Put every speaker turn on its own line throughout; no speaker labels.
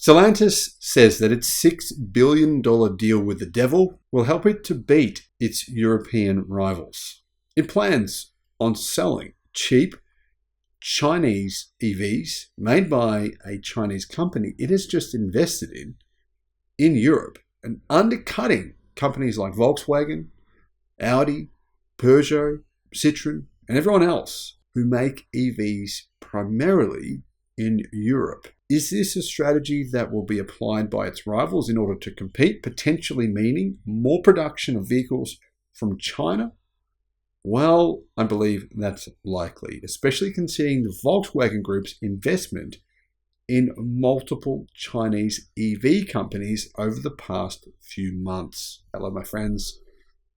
Stellantis says that its $6 billion deal with the devil will help it to beat its European rivals. It plans on selling cheap Chinese EVs made by a Chinese company it has just invested in Europe and undercutting companies like Volkswagen, Audi, Peugeot, Citroën, and everyone else who make EVs primarily in Europe. Is this a strategy that will be applied by its rivals in order to compete, potentially meaning more production of vehicles from China? Well, I believe that's likely, especially considering the Volkswagen Group's investment in multiple Chinese EV companies over the past few months. Hello, my friends.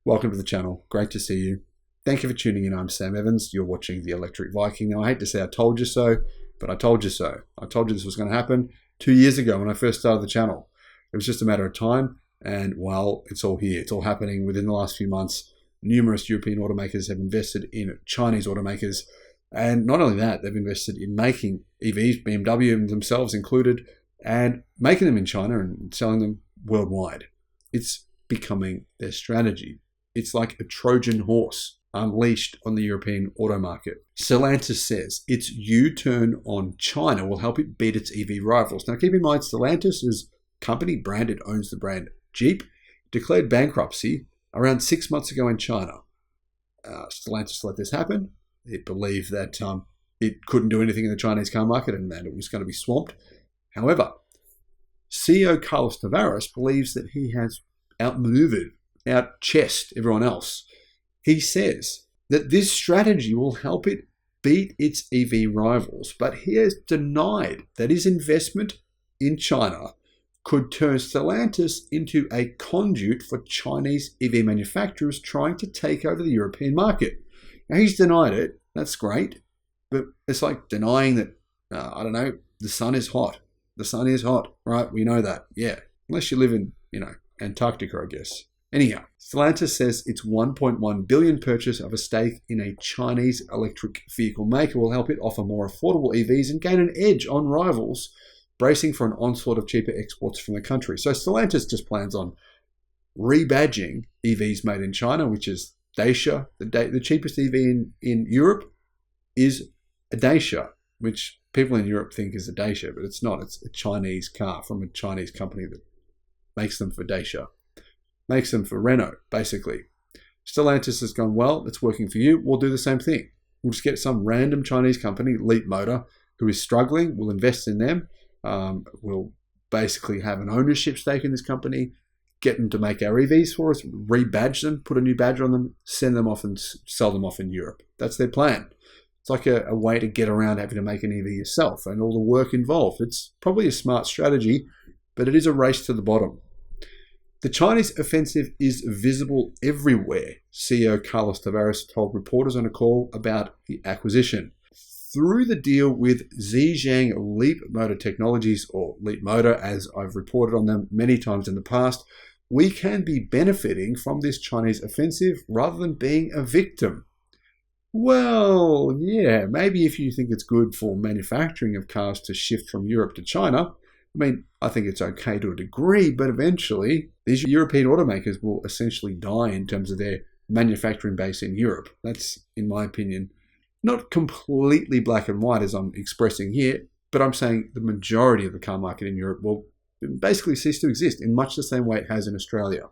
Welcome to the channel. Great to see you. Thank you for tuning in. I'm Sam Evans. You're watching the Electric Viking. Now, I hate to say I told you so, but I told you so. I told you this was going to happen 2 years ago when I first started the channel. It was just a matter of time, and well, it's all here. It's all happening within the last few months. Numerous European automakers have invested in Chinese automakers, and not only that, they've invested in making EVs, BMW themselves included, and making them in China and selling them worldwide. It's becoming their strategy. It's like a Trojan horse unleashed on the European auto market. Stellantis says its U-turn on China will help it beat its EV rivals. Now keep in mind, Stellantis is a company brand, it owns the brand Jeep, declared bankruptcy around 6 months ago in China. Stellantis let this happen. It believed that it couldn't do anything in the Chinese car market and that it was going to be swamped. However, CEO Carlos Tavares believes that he has outmaneuvered, out-chessed everyone else. He says that this strategy will help it beat its EV rivals, but he has denied that his investment in China could turn Stellantis into a conduit for Chinese EV manufacturers trying to take over the European market. Now, he's denied it. That's great. But it's like denying that, the sun is hot. The sun is hot, right? We know that. Yeah. Unless you live in, Antarctica, I guess. Anyhow, Stellantis says its $1.1 billion purchase of a stake in a Chinese electric vehicle maker will help it offer more affordable EVs and gain an edge on rivals, bracing for an onslaught of cheaper exports from the country. So Stellantis just plans on rebadging EVs made in China, which is Dacia. The cheapest EV in Europe is a Dacia, which people in Europe think is a Dacia, but it's not. It's a Chinese car from a Chinese company that makes them for Dacia. Makes them for Renault, basically. Stellantis has gone, well, it's working for you. We'll do the same thing. We'll just get some random Chinese company, Leap Motor, who is struggling. We'll invest in them. We'll basically have an ownership stake in this company, get them to make our EVs for us, rebadge them, put a new badge on them, send them off and sell them off in Europe. That's their plan. It's like a way to get around having to make an EV yourself and all the work involved. It's probably a smart strategy, but it is a race to the bottom. The Chinese offensive is visible everywhere, CEO Carlos Tavares told reporters on a call about the acquisition. Through the deal with Zhejiang Leap Motor Technologies, or Leap Motor, as I've reported on them many times in the past, we can be benefiting from this Chinese offensive rather than being a victim. Well, yeah, maybe if you think it's good for manufacturing of cars to shift from Europe to China, I think it's okay to a degree, but eventually these European automakers will essentially die in terms of their manufacturing base in Europe. That's, in my opinion, not completely black and white as I'm expressing here, but I'm saying the majority of the car market in Europe will basically cease to exist in much the same way it has in Australia.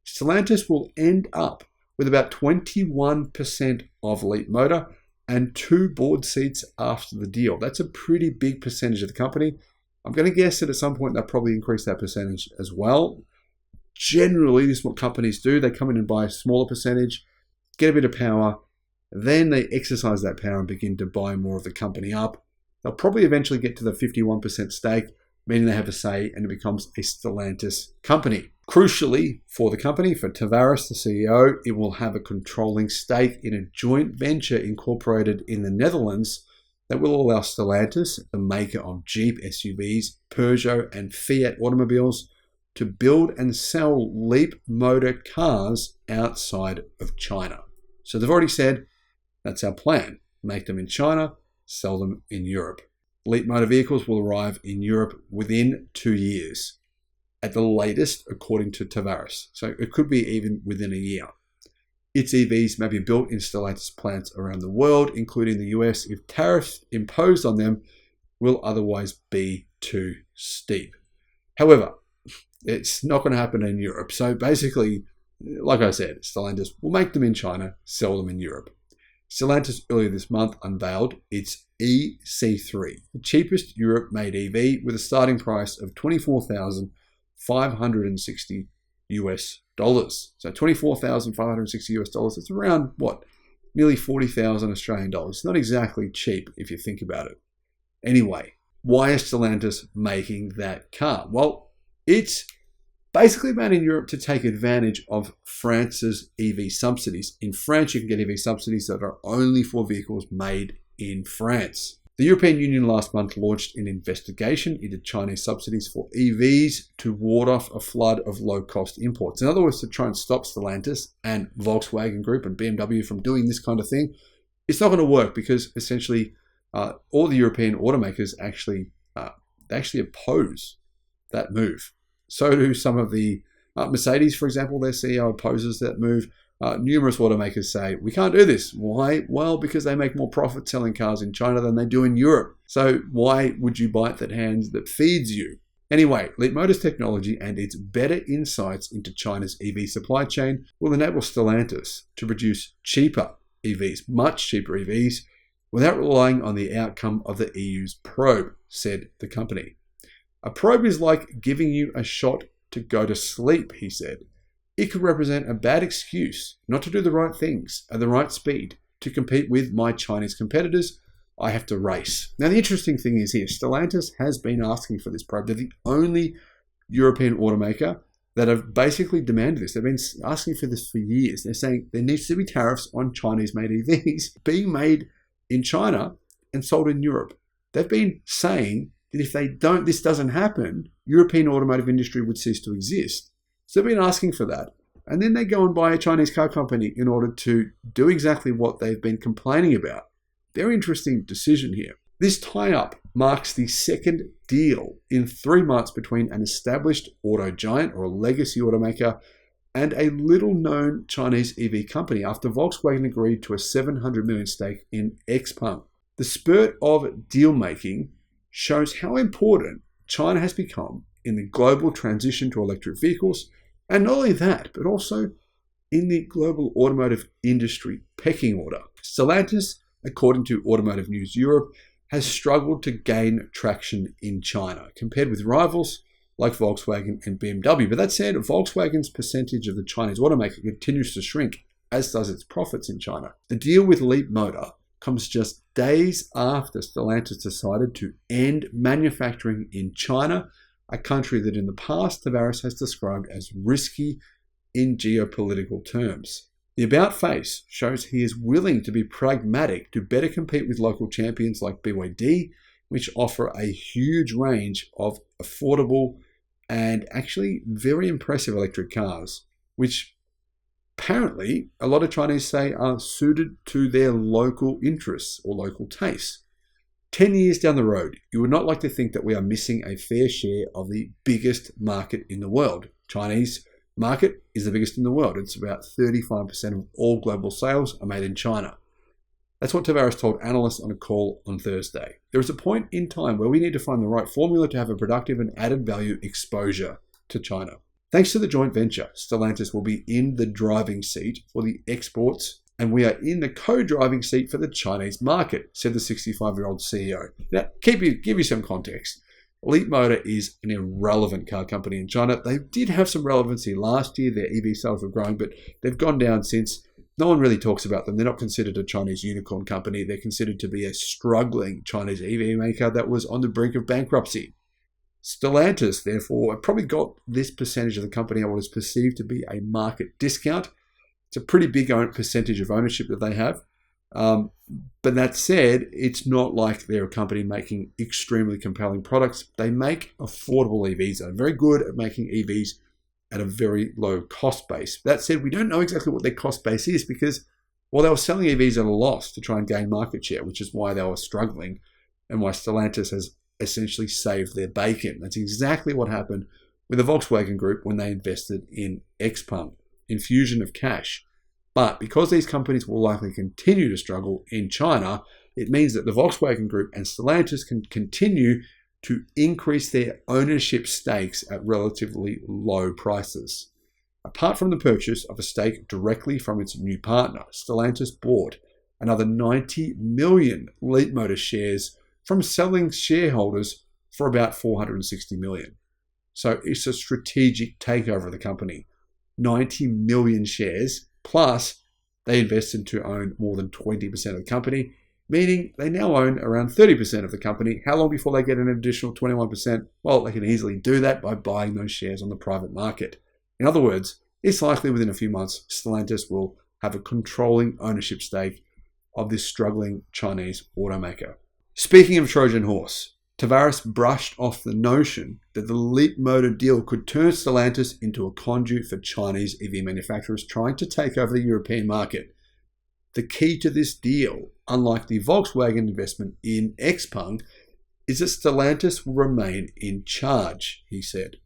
Stellantis will end up with about 21% of Leap Motor and 2 board seats after the deal. That's a pretty big percentage of the company. I'm going to guess that at some point they'll probably increase that percentage as well. Generally, this is what companies do. They come in and buy a smaller percentage, get a bit of power, then they exercise that power and begin to buy more of the company up. They'll probably eventually get to the 51% stake, meaning they have a say and it becomes a Stellantis company. Crucially for the company, for Tavares, the CEO, it will have a controlling stake in a joint venture incorporated in the Netherlands that will allow Stellantis, the maker of Jeep SUVs, Peugeot and Fiat automobiles, to build and sell Leap Motor cars outside of China. So they've already said, that's our plan. Make them in China, sell them in Europe. Leapmotor vehicles will arrive in Europe within 2 years, at the latest, according to Tavares. So it could be even within a year. Its EVs may be built in Stellantis plants around the world, including the US, if tariffs imposed on them will otherwise be too steep. However, it's not going to happen in Europe. So basically, like I said, Stellantis will make them in China, sell them in Europe. Stellantis earlier this month unveiled its EC3, the cheapest Europe-made EV with a starting price of $24,560 US. So $24,560 US. It's around what? Nearly 40,000 Australian dollars. Not exactly cheap if you think about it. Anyway, why is Stellantis making that car? Well, it's basically made in Europe to take advantage of France's EV subsidies. In France, you can get EV subsidies that are only for vehicles made in France. The European Union last month launched an investigation into Chinese subsidies for EVs to ward off a flood of low-cost imports. In other words, to try and stop Stellantis and Volkswagen Group and BMW from doing this kind of thing. It's not going to work because essentially all the European automakers actually oppose that move. So do some of the Mercedes, for example, their CEO opposes that move. Numerous automakers say, we can't do this. Why? Well, because they make more profit selling cars in China than they do in Europe. So why would you bite that hand that feeds you? Anyway, Leapmotor's technology and its better insights into China's EV supply chain will enable Stellantis to produce cheaper EVs, much cheaper EVs, without relying on the outcome of the EU's probe, said the company. A probe is like giving you a shot to go to sleep, he said. It could represent a bad excuse not to do the right things at the right speed to compete with my Chinese competitors. I have to race. Now, the interesting thing is here, Stellantis has been asking for this probe. They're the only European automaker that have basically demanded this. They've been asking for this for years. They're saying there needs to be tariffs on Chinese-made EVs being made in China and sold in Europe. They've been saying that if this doesn't happen, European automotive industry would cease to exist. So they've been asking for that. And then they go and buy a Chinese car company in order to do exactly what they've been complaining about. Very interesting decision here. This tie-up marks the second deal in 3 months between an established auto giant or a legacy automaker and a little-known Chinese EV company after Volkswagen agreed to a $700 million stake in XPeng. The spurt of deal-making shows how important China has become in the global transition to electric vehicles, and not only that, but also in the global automotive industry pecking order. Stellantis, according to Automotive News Europe, has struggled to gain traction in China compared with rivals like Volkswagen and BMW. But that said, Volkswagen's percentage of the Chinese automaker continues to shrink, as does its profits in China. The deal with Leapmotor comes just days after Stellantis decided to end manufacturing in China, a country that in the past Tavares has described as risky in geopolitical terms. The about face shows he is willing to be pragmatic to better compete with local champions like BYD, which offer a huge range of affordable and actually very impressive electric cars, which apparently a lot of Chinese say are suited to their local interests or local tastes. 10 years down the road, you would not like to think that we are missing a fair share of the biggest market in the world. Chinese market is the biggest in the world. It's about 35% of all global sales are made in China. That's what Tavares told analysts on a call on Thursday. There is a point in time where we need to find the right formula to have a productive and added value exposure to China. Thanks to the joint venture, Stellantis will be in the driving seat for the exports, and we are in the co-driving seat for the Chinese market, said the 65-year-old CEO. Now, give you some context. Leapmotor is an irrelevant car company in China. They did have some relevancy last year. Their EV sales were growing, but they've gone down since. No one really talks about them. They're not considered a Chinese unicorn company. They're considered to be a struggling Chinese EV maker that was on the brink of bankruptcy. Stellantis, therefore, probably got this percentage of the company at what is perceived to be a market discount. It's a pretty big percentage of ownership that they have. But that said, it's not like they're a company making extremely compelling products. They make affordable EVs. They're very good at making EVs at a very low cost base. That said, we don't know exactly what their cost base is because, well, they were selling EVs at a loss to try and gain market share, which is why they were struggling. and why Stellantis has essentially saved their bacon. That's exactly what happened with the Volkswagen Group when they invested in XPeng, infusion of cash. But because these companies will likely continue to struggle in China, it means that the Volkswagen Group and Stellantis can continue to increase their ownership stakes at relatively low prices. Apart from the purchase of a stake directly from its new partner, Stellantis bought another 90 million Leapmotor shares from selling shareholders for about 460 million. So it's a strategic takeover of the company. 90 million shares, plus they invested to own more than 20% of the company, meaning they now own around 30% of the company. How long before they get an additional 21%? Well, they can easily do that by buying those shares on the private market. In other words, it's likely within a few months, Stellantis will have a controlling ownership stake of this struggling Chinese automaker. Speaking of Trojan horse, Tavares brushed off the notion that the Leapmotor deal could turn Stellantis into a conduit for Chinese EV manufacturers trying to take over the European market. The key to this deal, unlike the Volkswagen investment in XPeng, is that Stellantis will remain in charge, he said.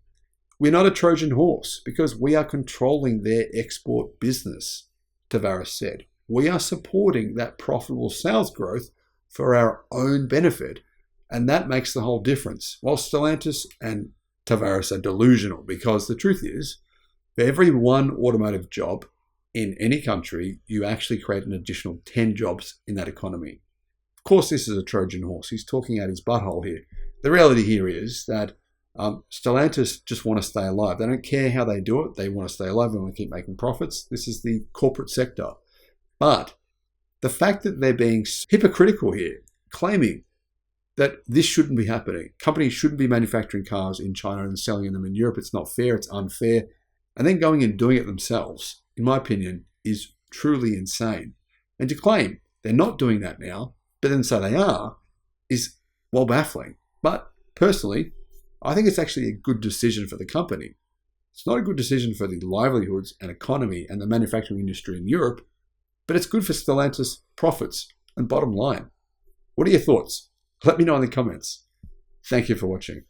We're not a Trojan horse because we are controlling their export business, Tavares said. We are supporting that profitable sales growth for our own benefit, and that makes the whole difference. While Stellantis and Tavares are delusional, because the truth is, for every one automotive job in any country, you actually create an additional 10 jobs in that economy. Of course, this is a Trojan horse. He's talking out his butthole here. The reality here is that Stellantis just want to stay alive. They don't care how they do it. They want to stay alive. They want to keep making profits. This is the corporate sector. But the fact that they're being hypocritical here, claiming that this shouldn't be happening. Companies shouldn't be manufacturing cars in China and selling them in Europe. It's not fair. It's unfair. And then going and doing it themselves, in my opinion, is truly insane. And to claim they're not doing that now, but then say they are, is, well, baffling. But personally, I think it's actually a good decision for the company. It's not a good decision for the livelihoods and economy and the manufacturing industry in Europe, but it's good for Stellantis' profits and bottom line. What are your thoughts? Let me know in the comments. Thank you for watching.